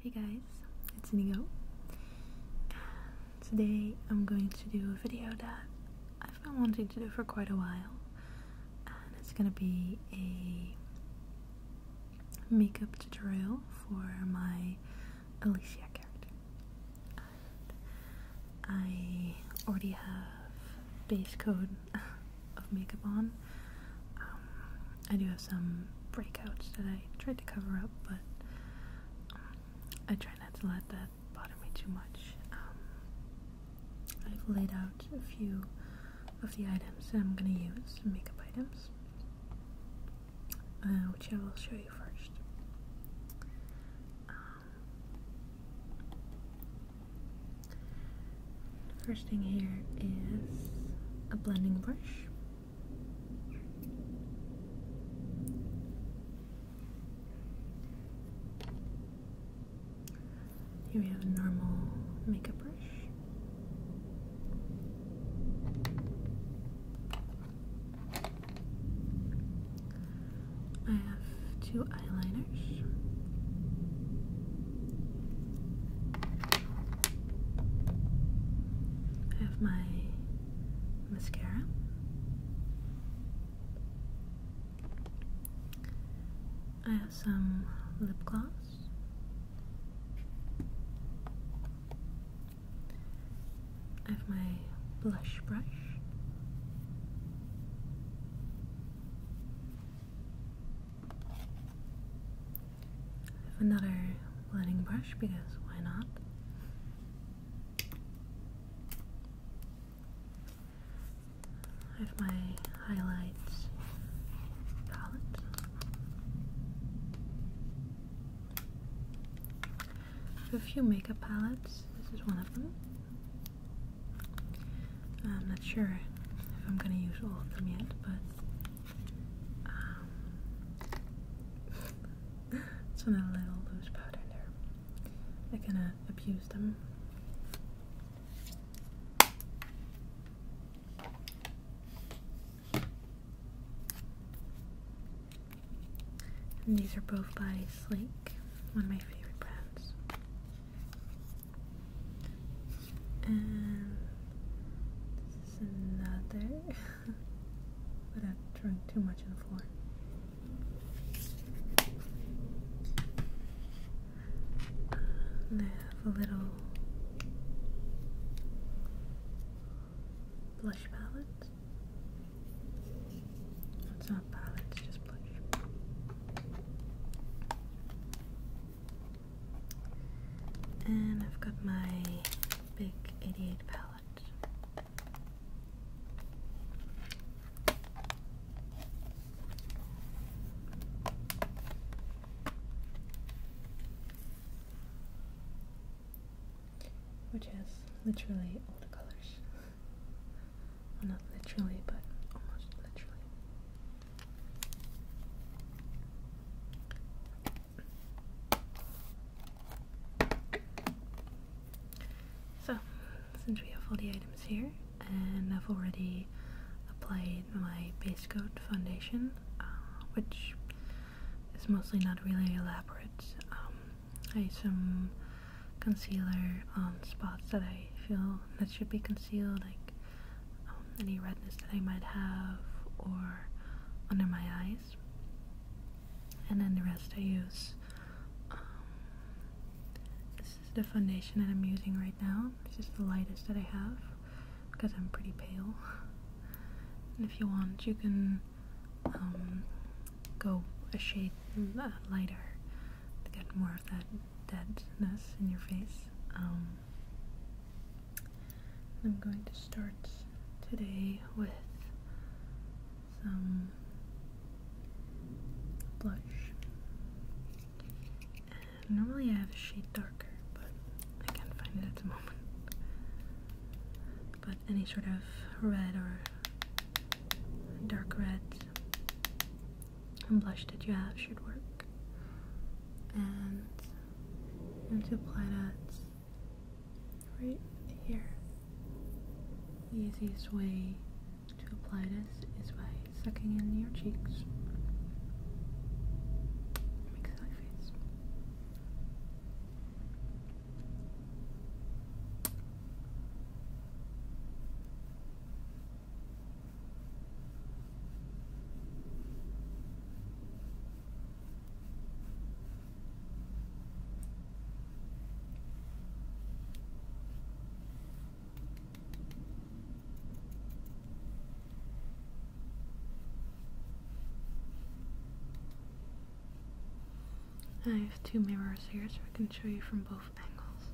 Hey guys, it's Inigo. Today I'm going to do a video that I've been wanting to do for quite a while, and it's gonna be a makeup tutorial for my Alicia character. I already have base coat of makeup on. I do have some breakouts that I tried to cover up, but I try not to let that bother me too much. I've laid out a few of the items that I'm going to use, makeup items, which I will show you first. The first thing here is a blending brush. Here we have a normal makeup brush. I have two eyeliners. I have my mascara. I have some lip gloss. I have my blush brush. I have another blending brush because why not? I have my highlights palette. I have a few makeup palettes. This is one of them. I'm not sure if I'm going to use all of them yet, but it's one of the little loose powder there. I kind of abuse them. And these are both by Slake, one of my favorite brands. And another without throwing too much on the floor. And I have a little blush palette. It's not palette, it's just blush. And I've got my big 88 palette. Which has literally all the colors. Well, not literally, but almost literally. So, since we have all the items here, and I've already applied my base coat foundation, which is mostly not really elaborate. I use some concealer on spots that I feel that should be concealed, like any redness that I might have, or under my eyes. And then the rest I use. This is the foundation that I'm using right now. This is the lightest that I have because I'm pretty pale. And if you want, you can go a shade lighter to get more of that deadness in your face. I'm going to start today with some blush. And normally I have a shade darker, but I can't find it at the moment. But any sort of red or dark red and blush that you have should work. And to apply that right here. The easiest way to apply this is by sucking in your cheeks. Make a side face. I have two mirrors here so I can show you from both angles.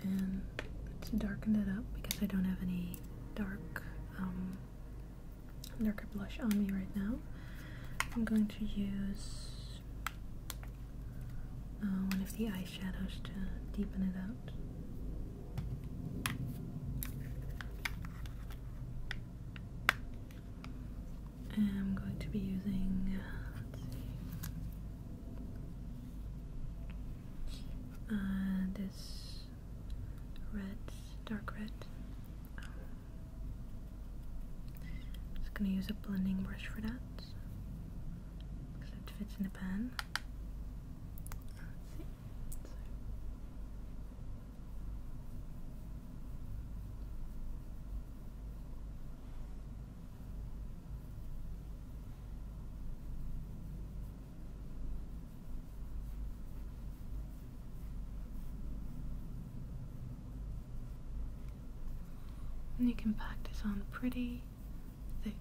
And to darken it up, because I don't have any darker blush on me right now, I'm going to use one of the eyeshadows to deepen it out. And I'm going to be using, this red, dark red. Just gonna use a blending brush for that, because it fits in the pan. And you can pack this on pretty thick,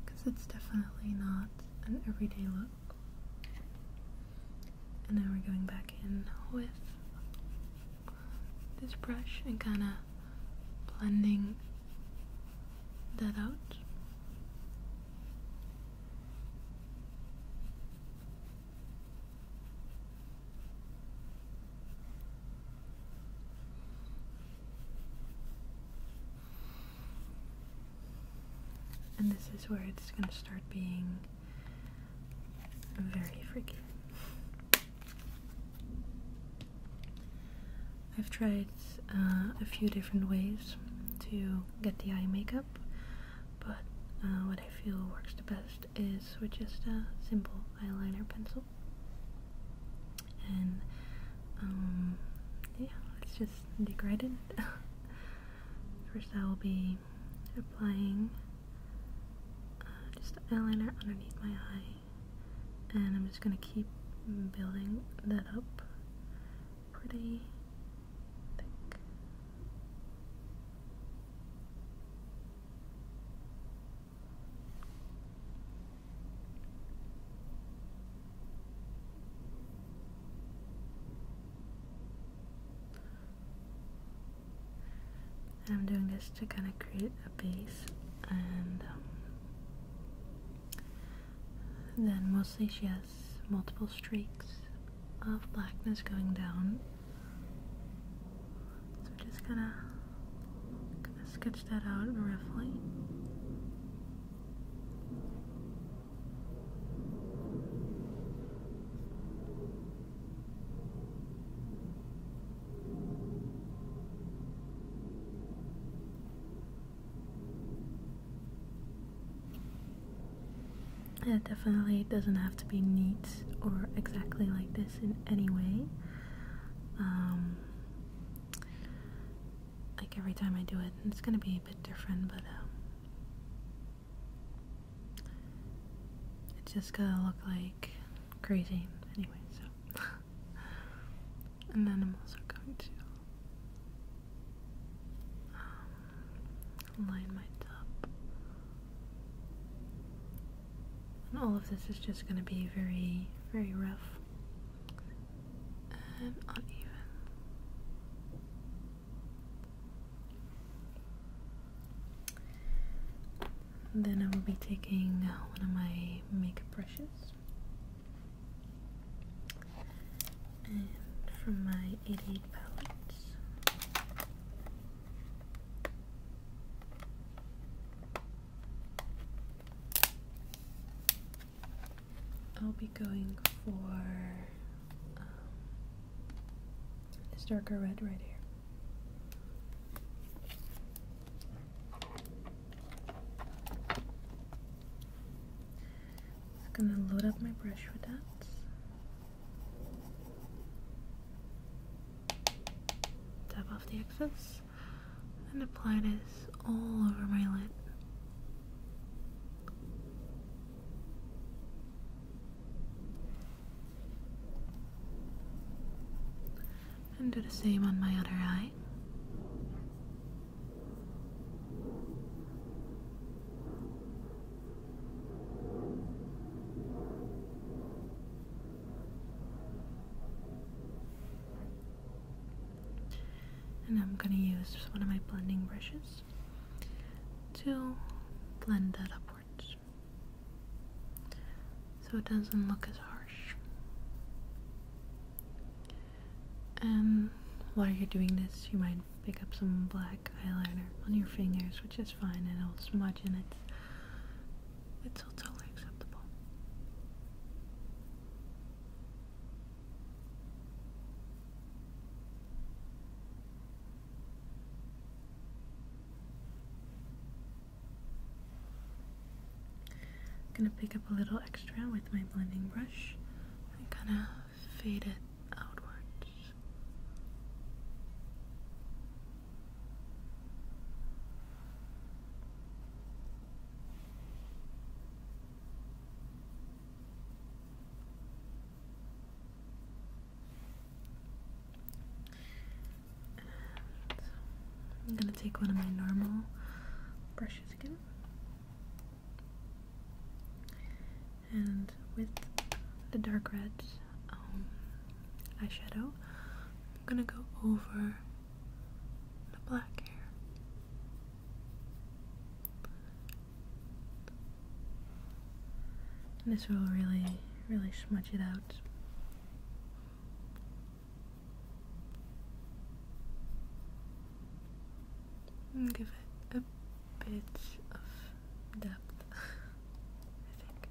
because it's definitely not an everyday look. And then we're going back in with this brush and kind of blending that out. And this is where it's going to start being very freaky. I've tried a few different ways to get the eye makeup, but what I feel works the best is with just a simple eyeliner pencil. And yeah, let's just dig right in. First I will be applying just eyeliner underneath my eye, and I'm just gonna keep building that up pretty thick. And I'm doing this to kind of create a base, and then mostly she has multiple streaks of blackness going down, so we're just gonna sketch that out roughly. It definitely doesn't have to be neat or exactly like this in any way. Like every time I do it, it's gonna be a bit different, but it's just gonna look like crazy anyway. So, and then I'm also going to line my top. And all of this is just going to be very, very rough and uneven. Then I will be taking one of my makeup brushes, and from my 88 palettes, I'll be going for this darker red right here. I'm gonna load up my brush with that. Tap off the excess and apply this all over my lid. And do the same on my other eye. And I'm going to use one of my blending brushes to blend that upwards so it doesn't look as harsh. And while you're doing this, you might pick up some black eyeliner on your fingers, which is fine, and it'll smudge, and it's all totally acceptable. I'm gonna pick up a little extra with my blending brush and kind of fade it outwards. I'm gonna take one of my normal brushes again, and with the dark red eyeshadow, I'm gonna go over the black hair. And this will really smudge it out. And give it a bit of depth, I think.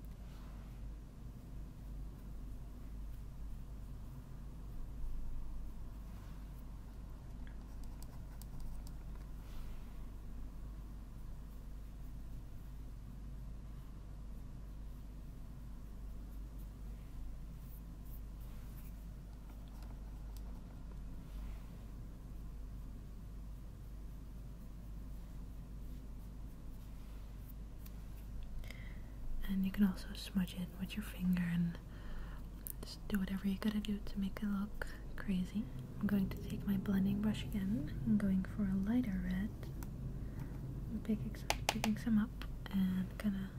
And you can also smudge it with your finger and just do whatever you gotta do to make it look crazy. I'm going to take my blending brush again. I'm going for a lighter red. I'm picking some up and gonna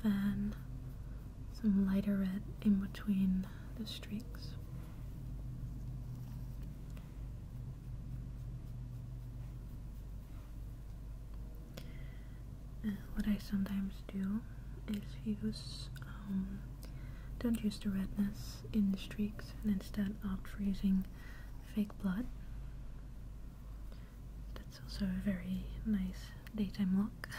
fan some lighter red in between the streaks. And what I sometimes do is don't use the redness in the streaks and instead opt for using fake blood. That's also a very nice daytime look.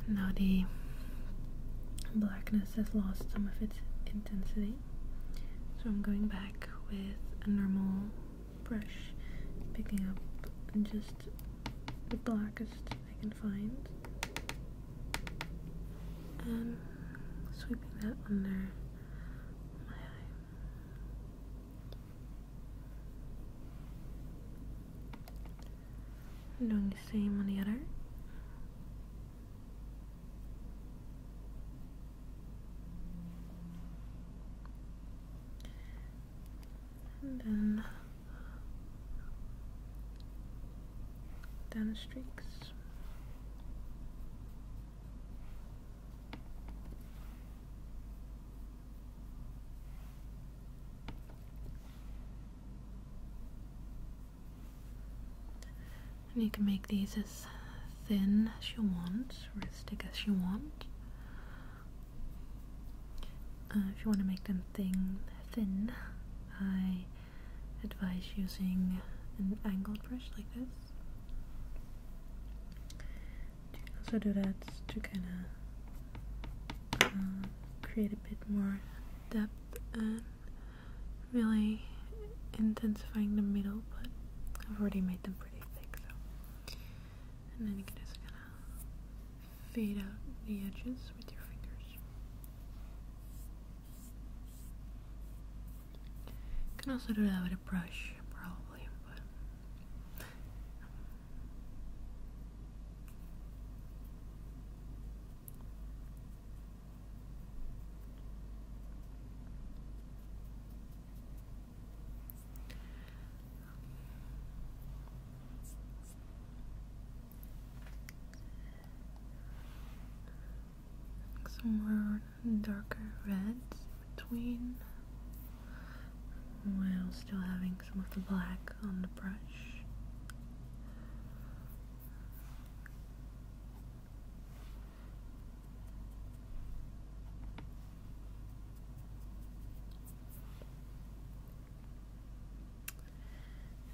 Now the blackness has lost some of its intensity, so I'm going back with a normal brush, picking up just the blackest I can find and sweeping that under my eye. I'm doing the same on the other. And then down the streaks. And you can make these as thin as you want, or as thick as you want. If you want to make them thin, I advise using an angled brush like this. You can also do that to kind of create a bit more depth and really intensifying the middle, but I've already made them pretty thick, so. And then you can just kind of fade out the edges with your fingers. You can also do that with a brush, probably, but some more darker reds between, while still having some of the black on the brush.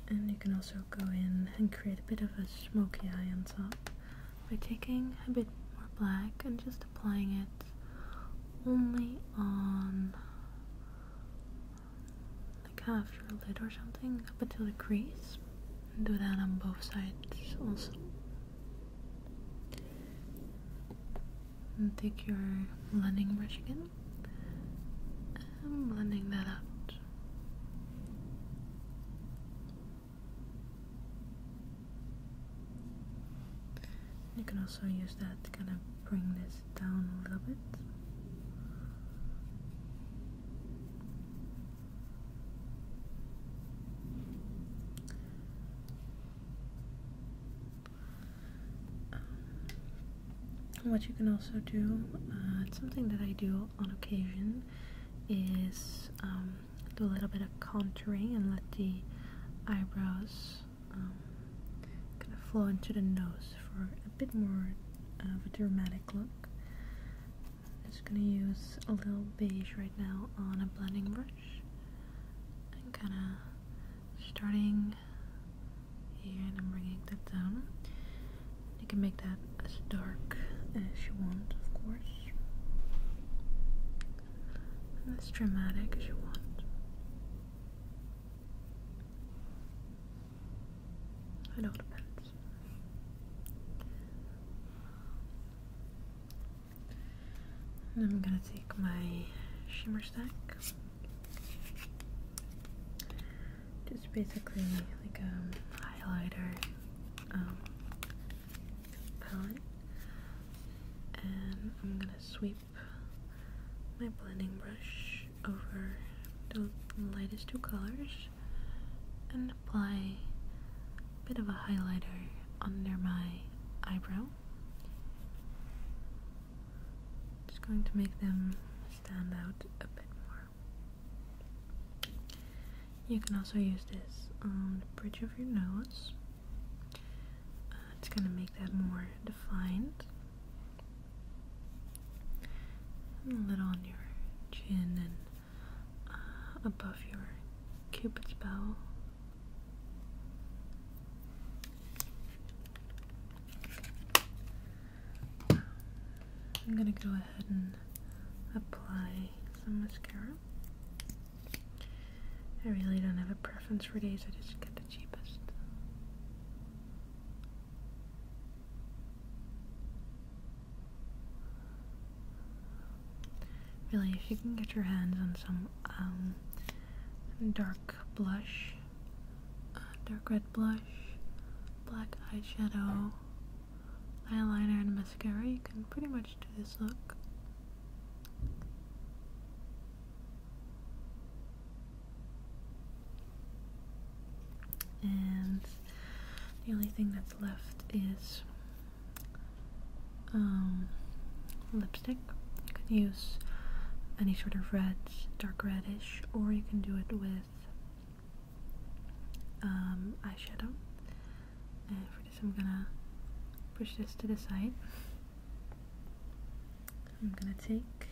And you can also go in and create a bit of a smoky eye on top by taking a bit more black and just applying it only on like half your lid or something up until the crease. And do that on both sides also. And take your blending brush again and blending that out. You can also use that to kind of bring this down a little bit. What you can also do, it's something that I do on occasion, is do a little bit of contouring and let the eyebrows kind of flow into the nose for a bit more of a dramatic look. I'm just going to use a little beige right now on a blending brush and kind of starting here and I'm bringing that down. You can make that as dark as you want, of course, and as dramatic as you want. It all depends. And I'm gonna take my shimmer stack, just basically like a highlighter palette, and I'm gonna sweep my blending brush over the lightest two colors and apply a bit of a highlighter under my eyebrow. Just going to make them stand out a bit more. You can also use this on the bridge of your nose. It's going to make that more defined. And a little on your chin and above your cupid's bow. I'm going to go ahead and apply some mascara. I really don't have a preference for these, I just get the cheapest. Really, if you can get your hands on some dark blush, dark red blush, black eyeshadow, eyeliner, and mascara, you can pretty much do this look. And the only thing that's left is lipstick. You can use any sort of red, dark reddish, or you can do it with eyeshadow. And for this I'm gonna push this to the side. I'm gonna take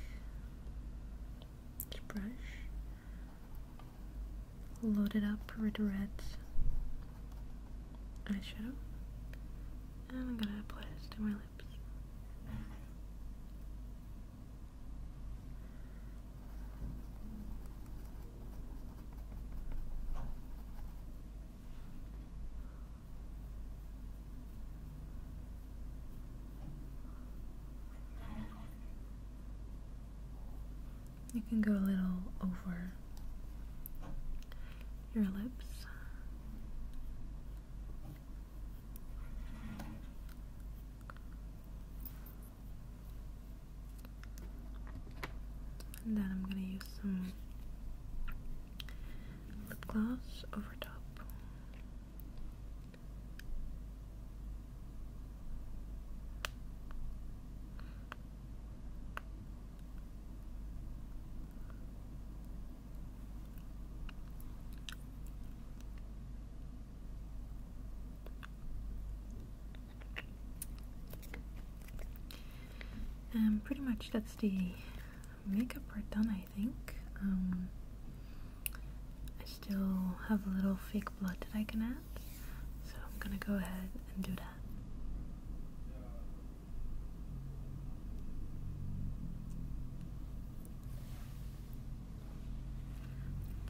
this brush, load it up with red eyeshadow, and I'm gonna apply this to my lips. You can go a little over your lips. And then I'm going to use some lip gloss over top. And pretty much that's the makeup part done, I think. I still have a little fake blood that I can add, so I'm gonna go ahead and do that.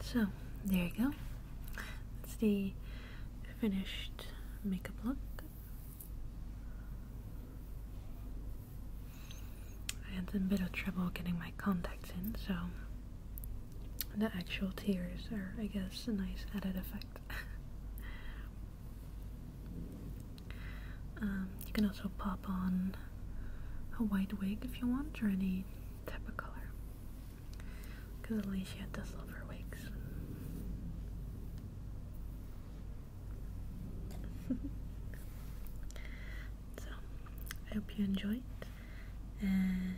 So, there you go. That's the finished makeup look. I had a bit of trouble getting my contacts in, so the actual tears are, I guess, a nice added effect. You can also pop on a white wig if you want, or any type of color, because Alicia does love her wigs. So, I hope you enjoyed, and